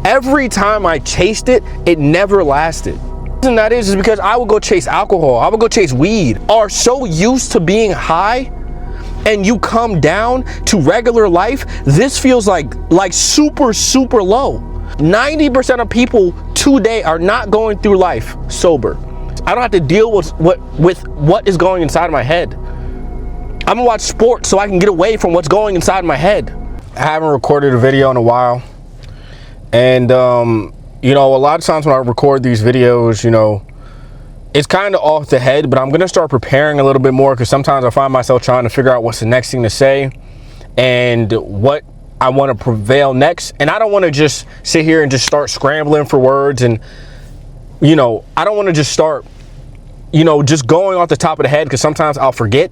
Every time I chased it, it never lasted. And that is because I would go chase alcohol, I would go chase weed. Are so used to being high, and you come down to regular life, this feels like super low. 90% of people today are not going through life sober. I don't have to deal with what is going inside my head. I'm gonna watch sports so I can get away from what's going inside my head. I haven't recorded a video in a while, and you know, a lot of times when I record these videos, you know, it's kind of off the head, but I'm gonna start preparing a little bit more, because sometimes I find myself trying to figure out what's the next thing to say and what I want to prevail next. And I don't want to just sit here and just start scrambling for words, and you know, I don't want to just start, you know, just going off the top of the head, because sometimes I'll forget,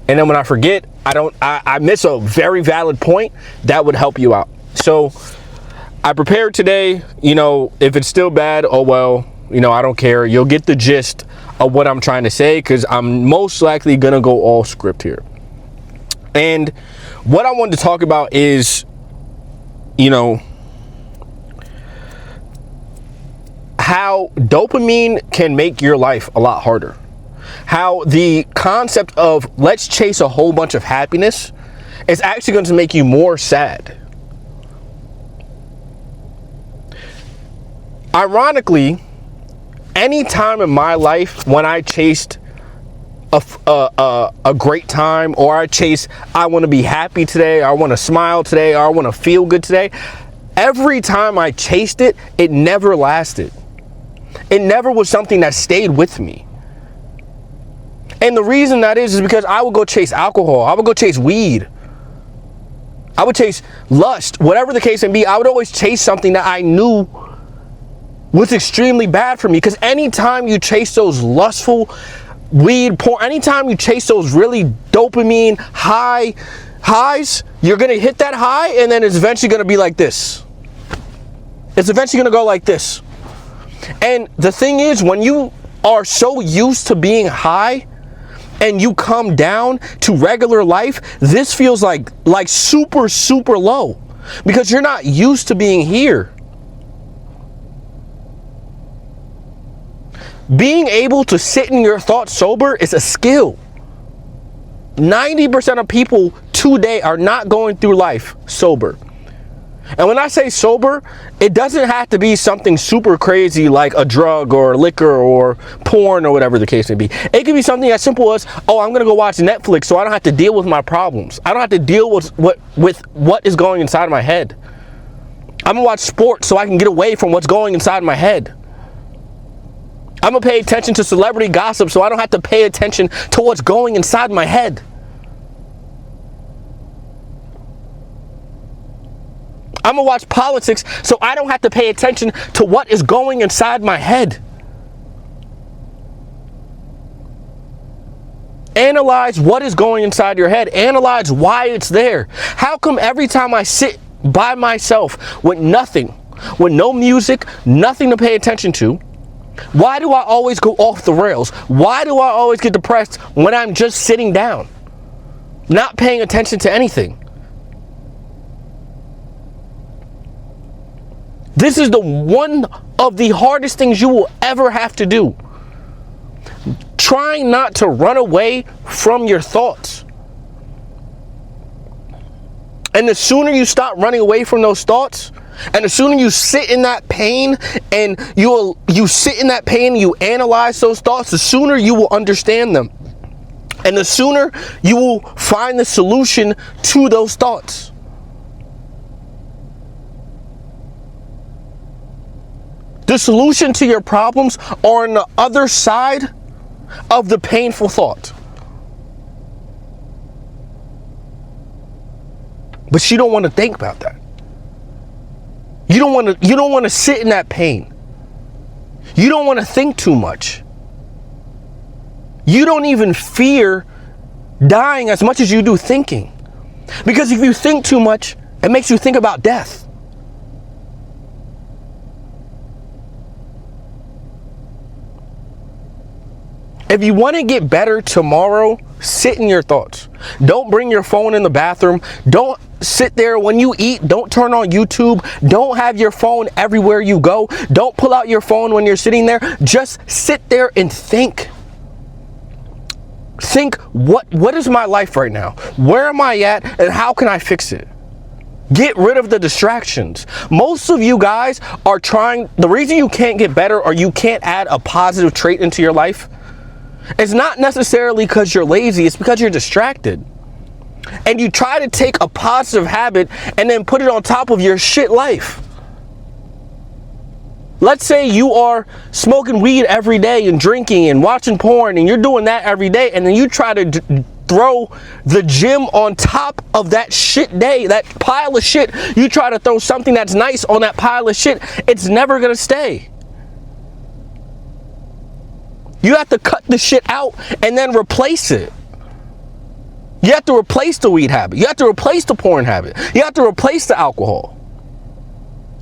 and then when I forget, I miss a very valid point that would help you out. So I prepared today. You know, if it's still bad, oh well, you know, I don't care. You'll get the gist of what I'm trying to say, because I'm most likely gonna go all script here. And what I wanted to talk about is, you know, how dopamine can make your life a lot harder. How the concept of let's chase a whole bunch of happiness is actually going to make you more sad. Ironically, any time in my life when I chased a great time, or I want to be happy today, I want to smile today, or I want to feel good today, every time I chased it, it never lasted. It never was something that stayed with me. And the reason that is because I would go chase alcohol, I would go chase weed, I would chase lust, whatever the case may be. I would always chase something that I knew was extremely bad for me, because anytime you chase those lustful weed, porn, anytime you chase those really dopamine highs, you're gonna hit that high, and then it's eventually gonna be like this. It's eventually gonna go like this. And the thing is, when you are so used to being high and you come down to regular life, this feels like super low, because you're not used to being here. Being able to sit in your thoughts sober is a skill. 90% of people today are not going through life sober. And when I say sober, it doesn't have to be something super crazy like a drug or liquor or porn or whatever the case may be. It could be something as simple as, oh, I'm gonna go watch Netflix so I don't have to deal with my problems. I don't have to deal with what is going inside my head. I'm gonna watch sports so I can get away from what's going inside my head. I'm gonna pay attention to celebrity gossip so I don't have to pay attention to what's going inside my head. I'm gonna watch politics so I don't have to pay attention to what is going inside my head. Analyze what is going inside your head. Analyze why it's there. How come every time I sit by myself with nothing, with no music, nothing to pay attention to, why do I always go off the rails? Why do I always get depressed when I'm just sitting down, not paying attention to anything? This is one of the hardest things you will ever have to do. Trying not to run away from your thoughts. And the sooner you stop running away from those thoughts, and the sooner you sit in that pain, and you sit in that pain and you analyze those thoughts, the sooner you will understand them. And the sooner you will find the solution to those thoughts. The solution to your problems are on the other side of the painful thought. But you don't want to think about that. You don't want to sit in that pain. You don't want to think too much. You don't even fear dying as much as you do thinking. Because if you think too much, it makes you think about death. If you want to get better tomorrow, sit in your thoughts. Don't bring your phone in the bathroom. Don't sit there when you eat. Don't turn on YouTube. Don't have your phone everywhere you go. Don't pull out your phone when you're sitting there. Just sit there and think. Think, what is my life right now? Where am I at, and how can I fix it? Get rid of the distractions. Most of you guys are trying, the reason you can't get better or you can't add a positive trait into your life is not necessarily because you're lazy, it's because you're distracted. And you try to take a positive habit and then put it on top of your shit life. Let's say you are smoking weed every day and drinking and watching porn, and you're doing that every day, and then you try to throw the gym on top of that shit day, that pile of shit. You try to throw something that's nice on that pile of shit. It's never gonna stay. You have to cut the shit out and then replace it. You have to replace the weed habit. You have to replace the porn habit. You have to replace the alcohol.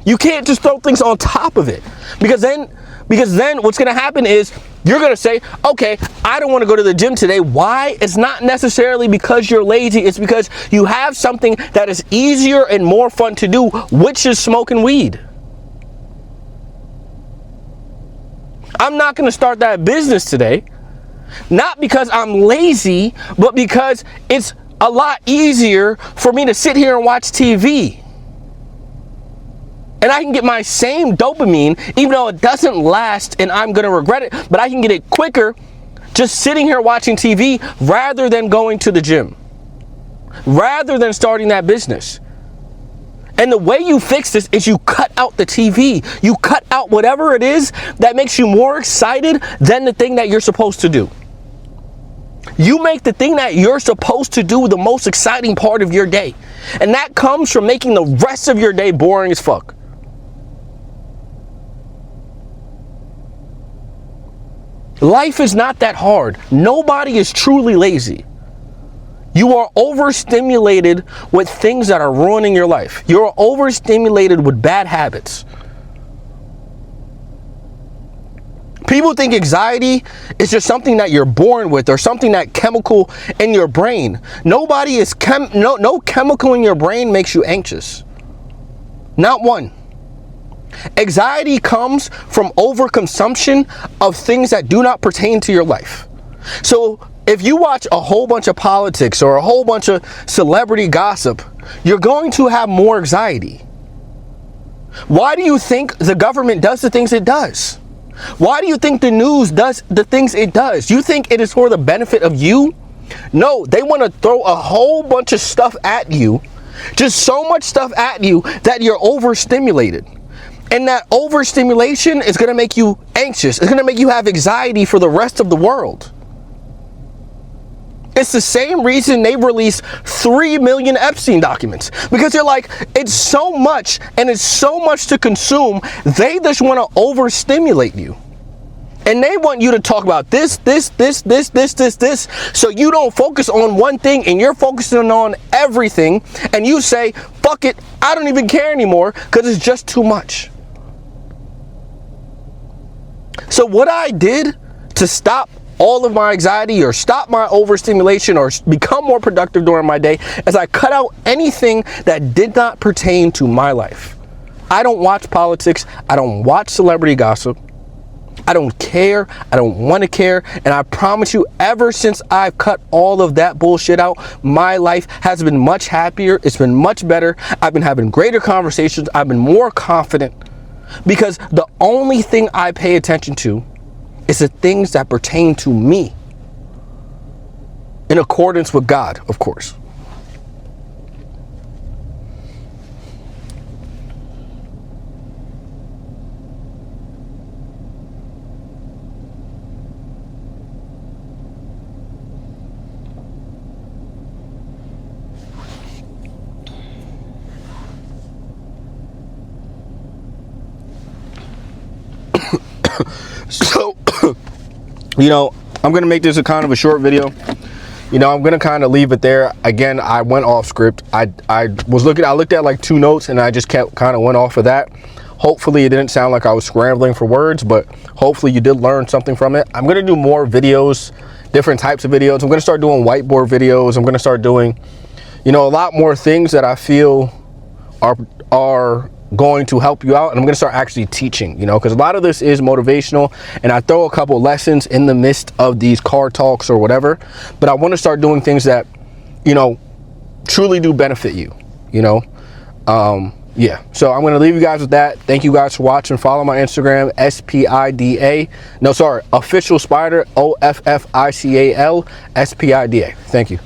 You can't just throw things on top of it, because then what's going to happen is you're going to say, okay, I don't want to go to the gym today. Why? It's not necessarily because you're lazy. It's because you have something that is easier and more fun to do, which is smoking weed. I'm not going to start that business today, not because I'm lazy, but because it's a lot easier for me to sit here and watch TV. And I can get my same dopamine, even though it doesn't last and I'm going to regret it, but I can get it quicker just sitting here watching TV rather than going to the gym, rather than starting that business. And the way you fix this is you cut out the TV. You cut out whatever it is that makes you more excited than the thing that you're supposed to do. You make the thing that you're supposed to do the most exciting part of your day. And that comes from making the rest of your day boring as fuck. Life is not that hard. Nobody is truly lazy. You are overstimulated with things that are ruining your life. You're overstimulated with bad habits. People think anxiety is just something that you're born with or something that chemical in your brain. Nobody is no chemical in your brain makes you anxious. Not one. Anxiety comes from overconsumption of things that do not pertain to your life. So if you watch a whole bunch of politics or a whole bunch of celebrity gossip, you're going to have more anxiety. Why do you think the government does the things it does? Why do you think the news does the things it does? You think it is for the benefit of you? No, they want to throw a whole bunch of stuff at you, just so much stuff at you that you're overstimulated. And that overstimulation is going to make you anxious. It's going to make you have anxiety for the rest of the world. It's the same reason they released 3 million Epstein documents. Because they're like, it's so much and it's so much to consume. They just want to overstimulate you. And they want you to talk about this. So you don't focus on one thing and you're focusing on everything. And you say, fuck it, I don't even care anymore because it's just too much. So what I did to stop all of my anxiety or stop my overstimulation or become more productive during my day is I cut out anything that did not pertain to my life. I don't watch politics. I don't watch celebrity gossip. I don't care. I don't want to care. And I promise you, ever since I've cut all of that bullshit out, my life has been much happier. It's been much better. I've been having greater conversations. I've been more confident because the only thing I pay attention to is the things that pertain to me in accordance with God, of course. So, you know, I'm going to make this a kind of a short video. You know, I'm going to kind of leave it there. Again, I went off script. I looked at like 2 notes and I just kept kind of went off of that. Hopefully it didn't sound like I was scrambling for words, but hopefully you did learn something from it. I'm going to do more videos, different types of videos. I'm going to start doing whiteboard videos. I'm going to start doing, you know, a lot more things that I feel are going to help you out, and I'm going to start actually teaching, you know, because a lot of this is motivational, and I throw a couple lessons in the midst of these car talks or whatever, but I want to start doing things that, you know, truly do benefit you, you know. Yeah, so I'm going to leave you guys with that. Thank you guys for watching. Follow my Instagram, official spider, OFFICAL SPIDA. Thank you.